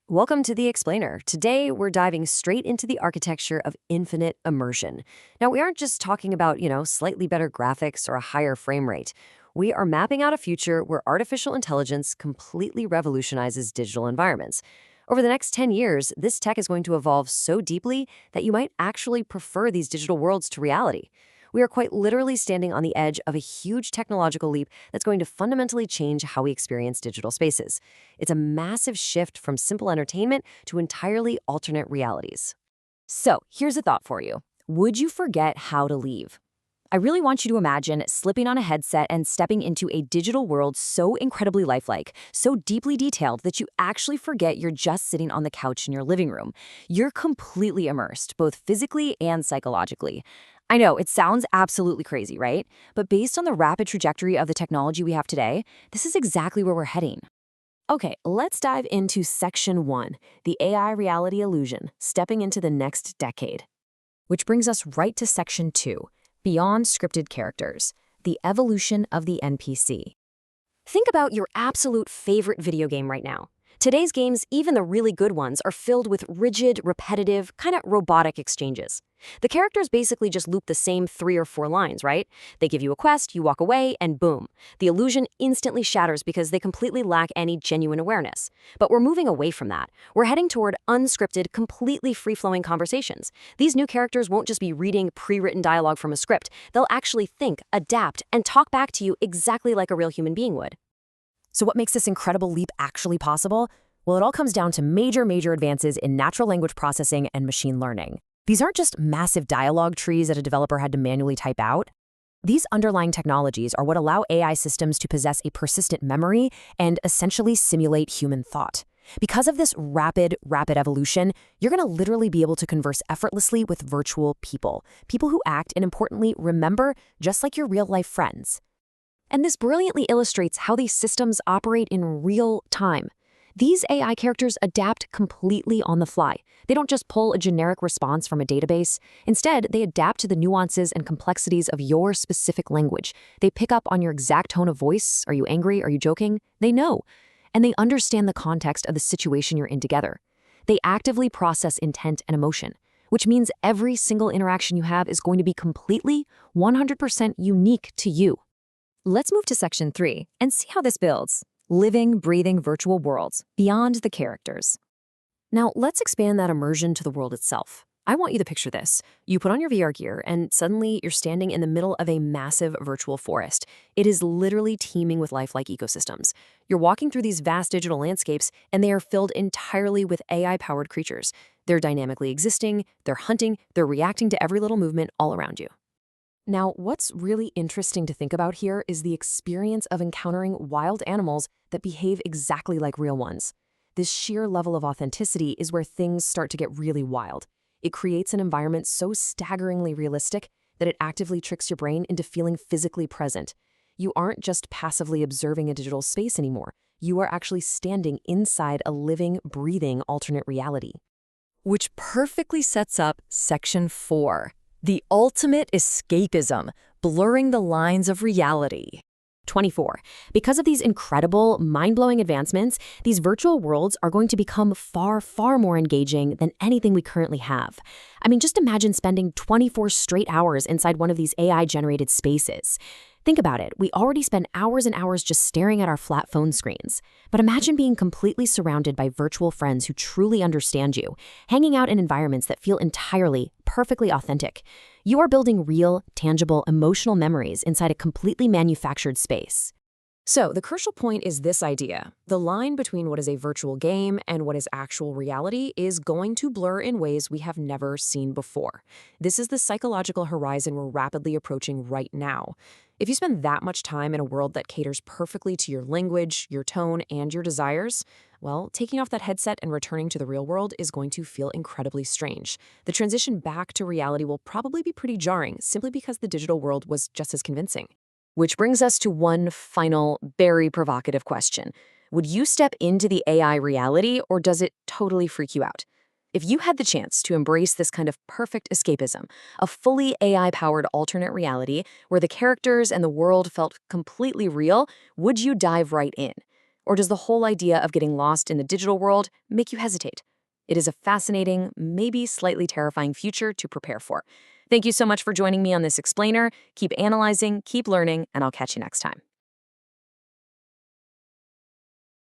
Welcome to The Explainer. Today, we're diving straight into the architecture of infinite immersion. Now, we aren't just talking about, slightly better graphics or a higher frame rate. We are mapping out a future where artificial intelligence completely revolutionizes digital environments. Over the next 10 years, this tech is going to evolve so deeply that you might actually prefer these digital worlds to reality. We are quite literally standing on the edge of a huge technological leap that's going to fundamentally change how we experience digital spaces. It's a massive shift from simple entertainment to entirely alternate realities. So, here's a thought for you. Would you forget how to leave? I really want you to imagine slipping on a headset and stepping into a digital world so incredibly lifelike, so deeply detailed that you actually forget you're just sitting on the couch in your living room. You're completely immersed, both physically and psychologically. I know, it sounds absolutely crazy, right? But based on the rapid trajectory of the technology we have today, this is exactly where we're heading. Okay, let's dive into Section 1, the AI reality illusion, stepping into the next decade. Which brings us right to Section 2, beyond scripted characters, the evolution of the NPC. Think about your absolute favorite video game right now. Today's games, even the really good ones, are filled with rigid, repetitive, kind of robotic exchanges. The characters basically just loop the same 3 or 4 lines, right? They give you a quest, you walk away, and boom. The illusion instantly shatters because they completely lack any genuine awareness. But we're moving away from that. We're heading toward unscripted, completely free-flowing conversations. These new characters won't just be reading pre-written dialogue from a script. They'll actually think, adapt, and talk back to you exactly like a real human being would. So what makes this incredible leap actually possible? Well, it all comes down to major advances in natural language processing and machine learning. These aren't just massive dialogue trees that a developer had to manually type out. These underlying technologies are what allow AI systems to possess a persistent memory and essentially simulate human thought. Because of this rapid evolution, you're going to literally be able to converse effortlessly with virtual people who act and, importantly, remember just like your real-life friends. And this brilliantly illustrates how these systems operate in real time. These AI characters adapt completely on the fly. They don't just pull a generic response from a database. Instead, they adapt to the nuances and complexities of your specific language. They pick up on your exact tone of voice. Are you angry? Are you joking? They know. And they understand the context of the situation you're in together. They actively process intent and emotion, which means every single interaction you have is going to be completely, 100% unique to you. Let's move to Section 3 and see how this builds. Living, breathing virtual worlds beyond the characters. Now, let's expand that immersion to the world itself. I want you to picture this. You put on your VR gear, and suddenly you're standing in the middle of a massive virtual forest. It is literally teeming with lifelike ecosystems. You're walking through these vast digital landscapes, and they are filled entirely with AI-powered creatures. They're dynamically existing, they're hunting, they're reacting to every little movement all around you. Now, what's really interesting to think about here is the experience of encountering wild animals that behave exactly like real ones. This sheer level of authenticity is where things start to get really wild. It creates an environment so staggeringly realistic that it actively tricks your brain into feeling physically present. You aren't just passively observing a digital space anymore. You are actually standing inside a living, breathing alternate reality. Which perfectly sets up Section 4. The ultimate escapism, blurring the lines of reality. 24. Because of these incredible, mind-blowing advancements, these virtual worlds are going to become far more engaging than anything we currently have. I mean, just imagine spending 24 straight hours inside one of these AI-generated spaces. Think about it. We already spend hours and hours just staring at our flat phone screens. But imagine being completely surrounded by virtual friends who truly understand you, hanging out in environments that feel entirely, perfectly authentic. You are building real, tangible, emotional memories inside a completely manufactured space. So, the crucial point is this idea. The line between what is a virtual game and what is actual reality is going to blur in ways we have never seen before. This is the psychological horizon we're rapidly approaching right now. If you spend that much time in a world that caters perfectly to your language, your tone, and your desires, well, taking off that headset and returning to the real world is going to feel incredibly strange. The transition back to reality will probably be pretty jarring, simply because the digital world was just as convincing. Which brings us to one final, very provocative question. Would you step into the AI reality, or does it totally freak you out? If you had the chance to embrace this kind of perfect escapism, a fully AI-powered alternate reality where the characters and the world felt completely real, would you dive right in? Or does the whole idea of getting lost in the digital world make you hesitate? It is a fascinating, maybe slightly terrifying future to prepare for. Thank you so much for joining me on this explainer. Keep analyzing, keep learning, and I'll catch you next time.